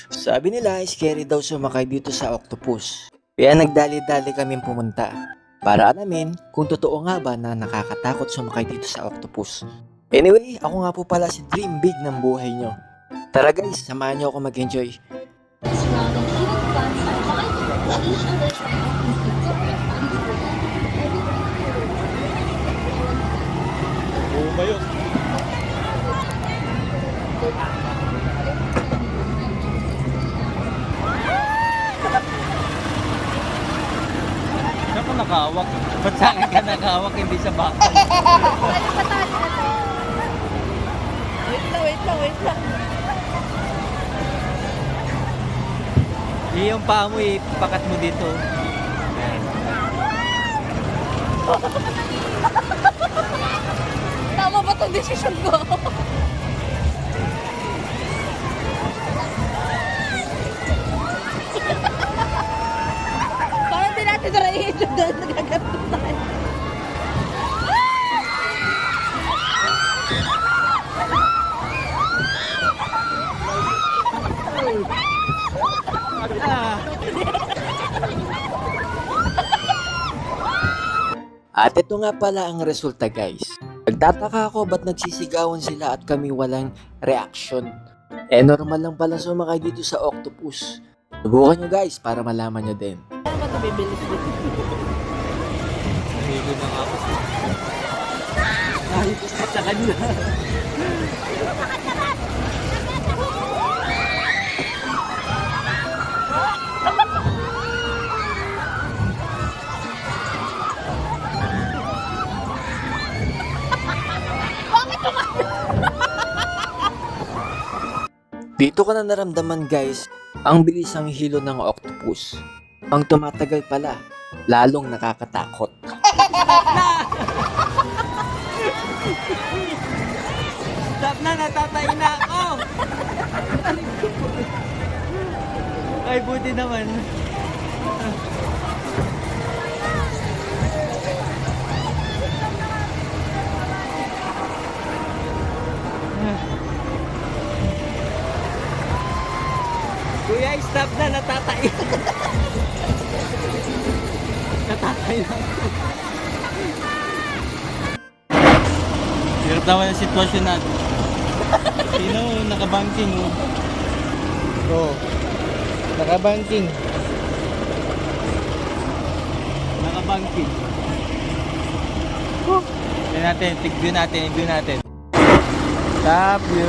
Sabi nila, scary daw sumakay dito sa octopus. Kaya nagdali-dali kaming pumunta para alamin kung totoo nga ba na nakakatakot sumakay dito sa octopus. Anyway, ako nga po pala si Dream Big ng buhay nyo. Tara guys, samahan nyo ako mag-enjoy. Oo ba yun? Saan ka nakahawak? Ba't sa akin ka nakahawak, hindi sa bakal? Ano ba tayo na to? Wait lang. Yung paa mo, ipakat mo dito. Tama ba itong desisyon ko? Parang di natin naraihid yung dahil nagaganto tayo. At ito nga pala ang resulta guys. Nagtataka ako ba't nagsisigawan sila at kami walang reaction. Normal lang pala sumakay dito sa octopus. Subukan nyo guys para malaman nyo din. Ano ba ito bibilis dito? Nahilo na nga ako. Ayos ka sa kanila. Dito ko na naramdaman guys, ang bilis ng hilo ng octopus. Ang tumatagal pala, lalong nakakatakot. Stop na, natatay na ako! Ay, buti naman. Kuya, stop na, natatay. Natatay na. Hirap naman ang sitwasyon natin. Sino nakabanking oh? Oh, nakabanking. Nakabanking. Tignan natin, i-view natin. Stop you.